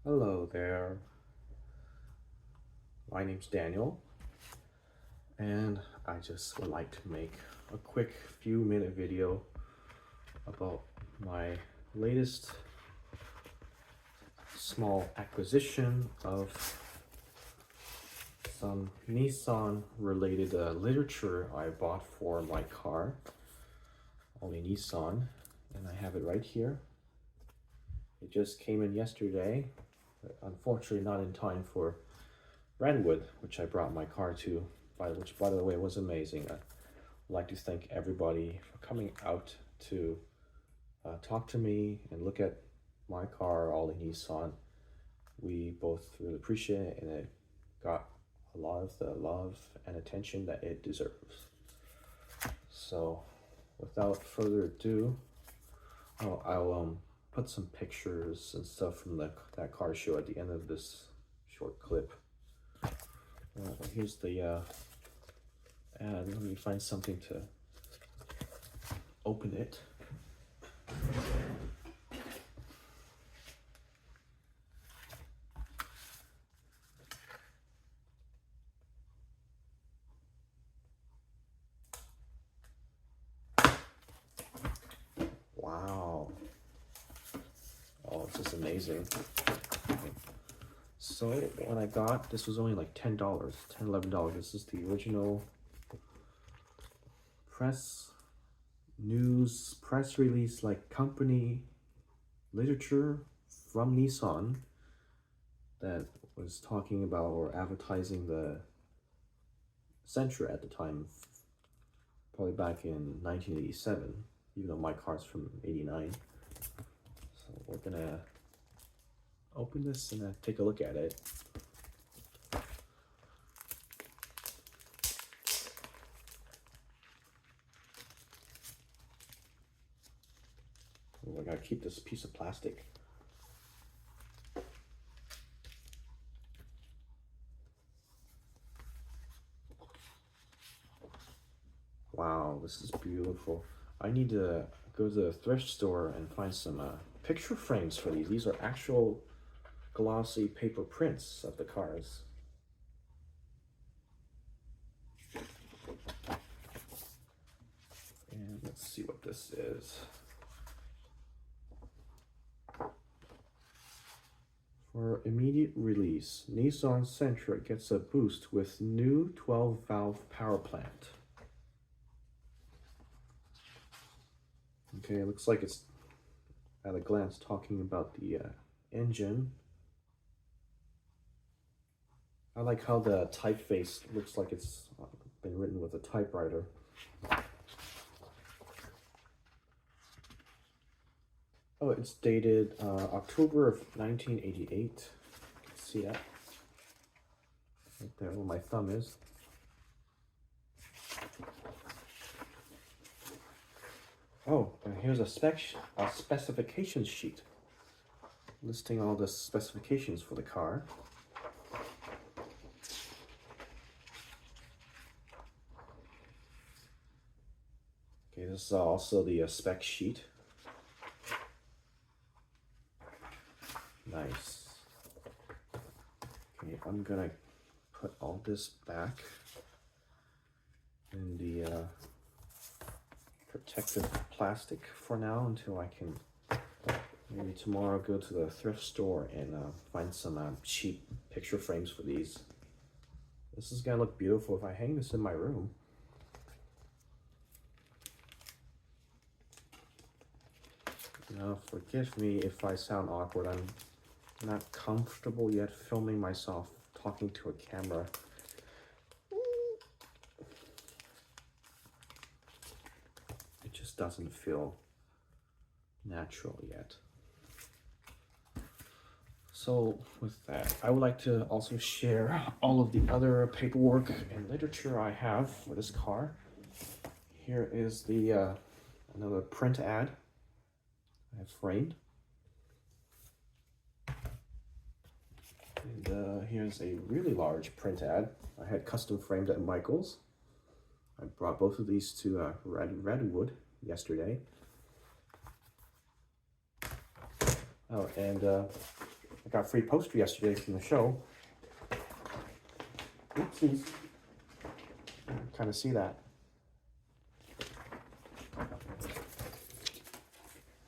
Hello there, my name's Daniel, and I just would like to make a quick few-minute video about my latest small acquisition of some Nissan related literature I bought for my car, Ollie Nissan, and I have it right here. It just came in yesterday, but unfortunately not in time for Radwood, which I brought my car to, which by the way was amazing. I'd like to thank everybody for coming out to talk to me and look at my car, Ollie Nissan. We both really appreciate it, and it got a lot of the love and attention that it deserves. So without further ado, I'll put some pictures and stuff from that car show at the end of this short clip. Here's the ad. Let me find something to open it. Wow. Oh, this is amazing. So when I got, this was only like $10, $11. This is the original press release, like company literature from Nissan that was talking about or advertising the Sentra at the time, probably back in 1987, even though my car's from 89. So we're gonna open this and take a look at it. Oh, I gotta keep this piece of plastic. Wow, this is beautiful. I need to go to the thrift store and find some picture frames for these. These are actual glossy paper prints of the cars. And let's see what this is. For immediate release, Nissan Sentra gets a boost with new 12-valve power plant. Okay, it looks like it's at a glance talking about the engine. I like how the typeface looks like it's been written with a typewriter. Oh, it's dated October of 1988. You can see that right there where my thumb is. Oh, and here's a specifications sheet listing all the specifications for the car. Okay, this is also the spec sheet. Nice. Okay, I'm gonna put all this back in the protective plastic for now until I can maybe tomorrow go to the thrift store and find some cheap picture frames for these. This is gonna look beautiful if I hang this in my room. Now, forgive me if I sound awkward. I'm not comfortable yet filming myself talking to a camera. It just doesn't feel natural yet. So with that, I would like to also share all of the other paperwork and literature I have for this car. Here is the another print ad I have framed. And here's a really large print ad I had custom framed at Michael's. I brought both of these to Radwood yesterday. Oh, and I got a free poster yesterday from the show. Oopsies. Kind of see that.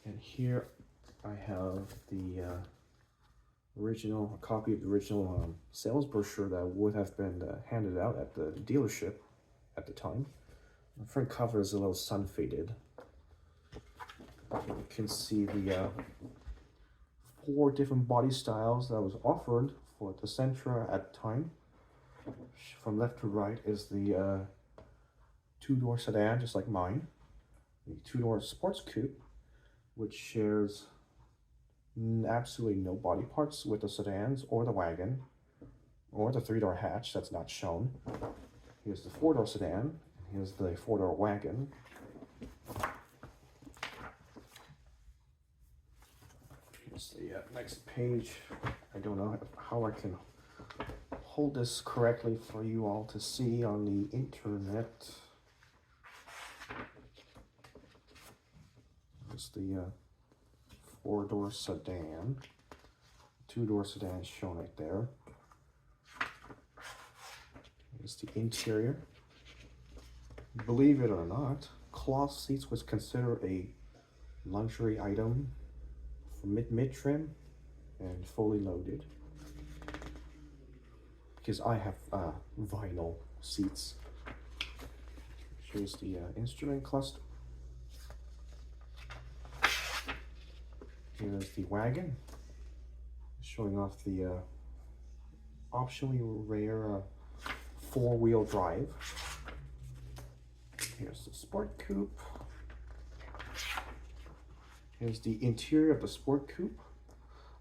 And here I have the original copy of the original sales brochure that would have been handed out at the dealership at the time. The front cover is a little sun faded. You can see the 4 different body styles that was offered for the Sentra at the time. From left to right is the 2-door sedan, just like mine. The 2-door sports coupe, which shares absolutely no body parts with the sedans or the wagon, or the 3-door hatch that's not shown. Here's the 4-door sedan, and here's the 4-door wagon. Here's the next page. I don't know how I can hold this correctly for you all to see on the internet. Here's the 4-door sedan. 2-door sedan is shown right there. Here's the interior. Believe it or not, cloth seats was considered a luxury item for mid-trim and fully loaded, because I have vinyl seats. Here's the instrument cluster. Here's the wagon, showing off the optionally rare 4-wheel drive. Here's the sport coupe. Here's the interior of the sport coupe.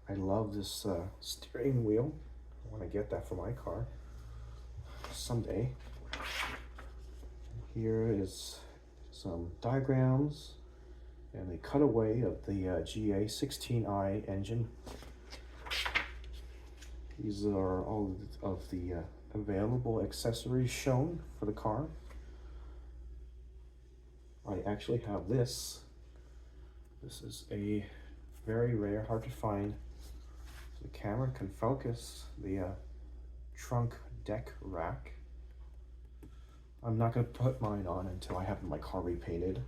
I love this steering wheel. I want to get that for my car someday. Here is some diagrams and a cutaway of the GA16i engine. These are all of the available accessories shown for the car. I actually have this. This is a very rare, hard to find. The camera can focus the trunk deck rack. I'm not going to put mine on until I have my car repainted.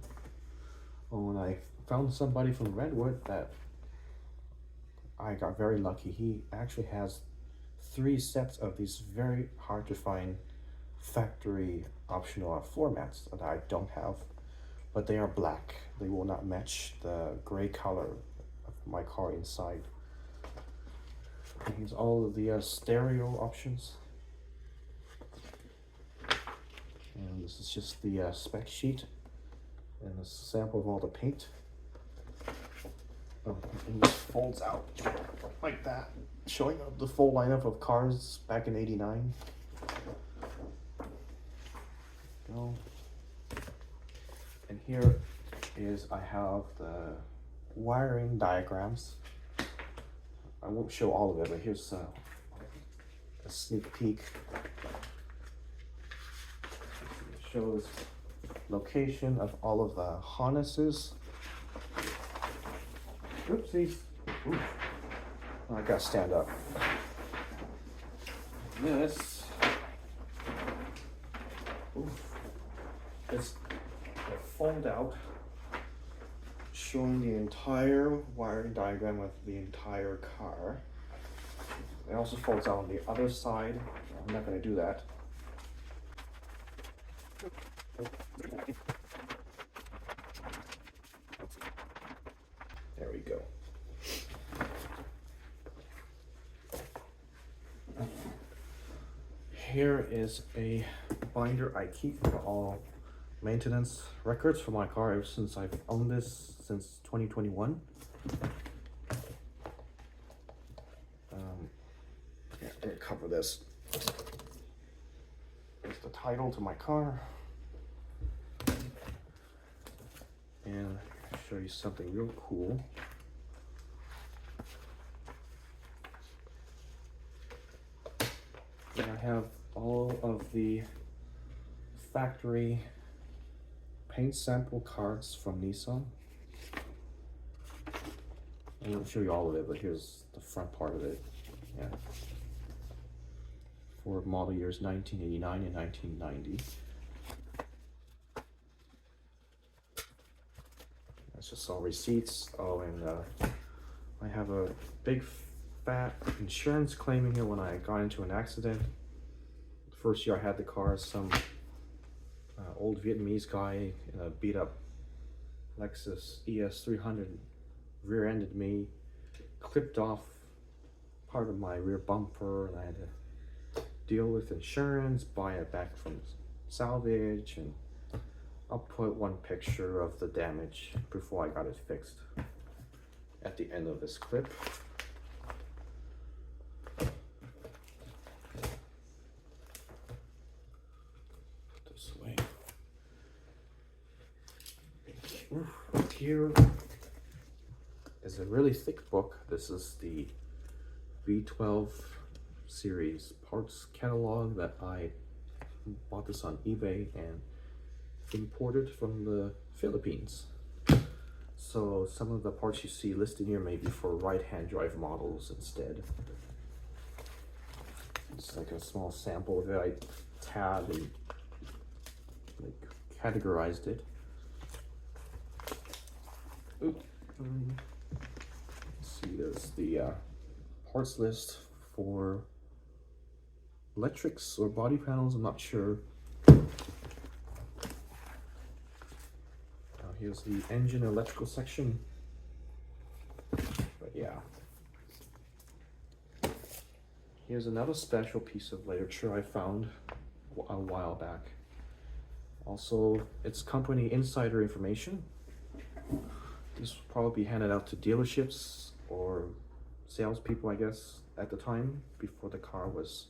When I found somebody from Radwood that I got very lucky. He actually has 3 sets of these very hard to find factory optional floor mats that I don't have, but they are black. They will not match the gray color of my car inside. And here's all of the stereo options. And this is just the spec sheet and a sample of all the paint. Oh, and this folds out like that, showing up the full lineup of cars back in '89. Go. And here is, I have the wiring diagrams. I won't show all of it, but here's a sneak peek. It shows location of all of the harnesses. Oopsies. Oof. I gotta stand up. This. Oof. This fold out, showing the entire wiring diagram of the entire car. It also folds out on the other side. I'm not going to do that. There we go. Here is a binder I keep for all maintenance records for my car ever since I've owned this since 2021. Yeah, I'm gonna cover this. Here's the title to my car. And I'll show you something real cool. And I have all of the factory paint sample cards from Nissan. I won't show you all of it, but here's the front part of it. Yeah. For model years 1989 and 1990. That's just all receipts. Oh, and I have a big fat insurance claim in here when I got into an accident. The first year I had the car, some old Vietnamese guy in a beat up Lexus ES300 rear-ended me, clipped off part of my rear bumper, and I had to deal with insurance, buy it back from salvage, and I'll put one picture of the damage before I got it fixed at the end of this clip. This way. Here is a really thick book. This is the B12 series parts catalog that I bought this on eBay and imported from the Philippines. So some of the parts you see listed here may be for right-hand drive models instead. It's like a small sample of it. I tabbed and like categorized it. Let's see, there's the parts list for electrics or body panels, I'm not sure. Here's the engine electrical section. But yeah. Here's another special piece of literature I found a while back. Also, it's company insider information. This will probably be handed out to dealerships or salespeople, I guess, at the time before the car was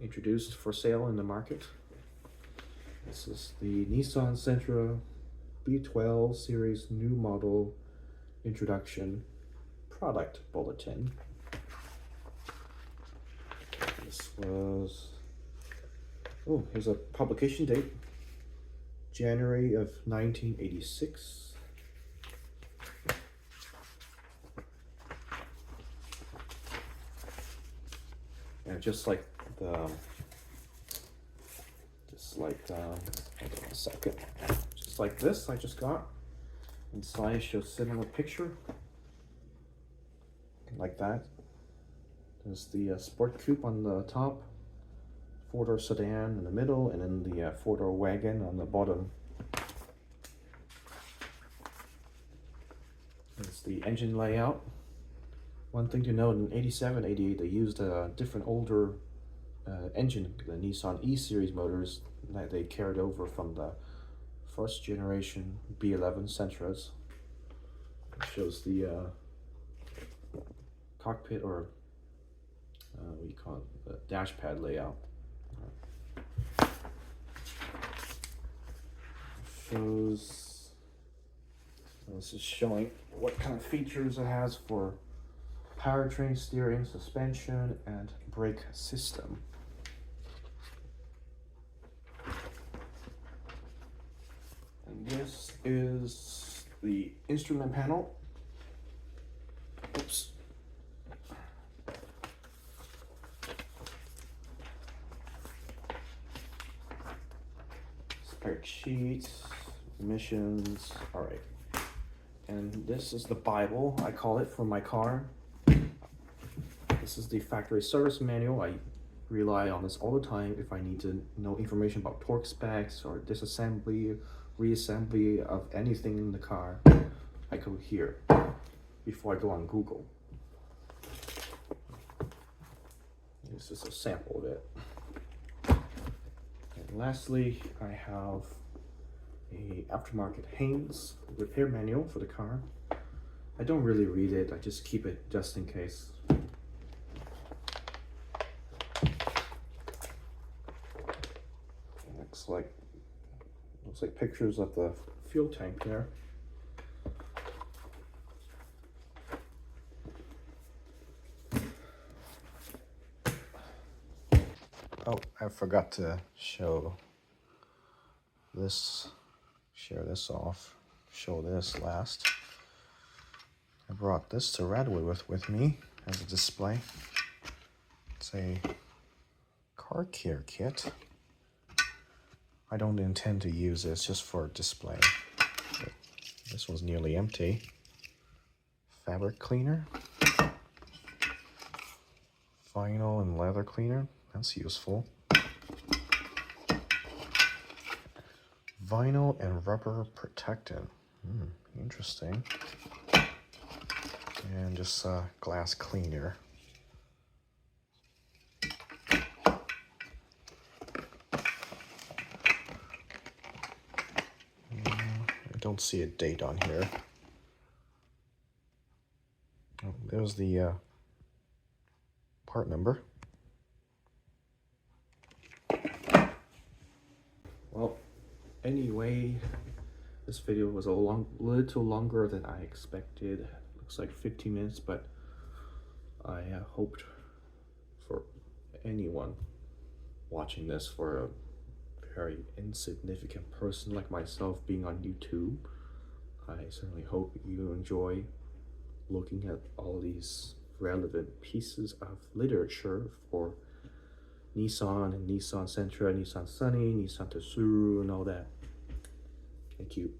introduced for sale in the market. This is the Nissan Sentra B12 series new model introduction product bulletin. This was, oh, here's a publication date, January of 1986. And just like the, hold on a second. Just like this, I just got inside, shows similar picture, like that. There's the sport coupe on the top, four-door sedan in the middle, and then the four-door wagon on the bottom. There's the engine layout. One thing to note, in 87, 88, they used a different older engine, the Nissan E-Series motors that they carried over from the first generation B11 Sentras. It shows the cockpit, or what do you call it, the dash pad layout. Shows, this is showing what kind of features it has for powertrain, steering, suspension, and brake system. And this is the instrument panel. Oops. Spec sheets, emissions, all right. And this is the Bible, I call it, for my car. This is the factory service manual. I rely on this all the time if I need to know information about torque specs or disassembly, reassembly of anything in the car. I go here before I go on Google. This is a sample of it. And lastly, I have a aftermarket Haynes repair manual for the car. I don't really read it, I just keep it just in case. Looks like pictures of the fuel tank there. Oh, I forgot to show this, share this off, show this last. I brought this to Radwood with me as a display. It's a car care kit. I don't intend to use this, just for display. But this one's nearly empty. Fabric cleaner. Vinyl and leather cleaner. That's useful. Vinyl and rubber protectant. Interesting. And just glass cleaner. I don't see a date on here. Oh, there's the part number. Well, anyway, this video was a little longer than I expected. Looks like 15 minutes, but I hoped for anyone watching this, for a very insignificant person like myself being on YouTube, I certainly hope you enjoy looking at all these relevant pieces of literature for Nissan and Nissan Sentra, Nissan Sunny, Nissan Tsuru, and all that. Thank you.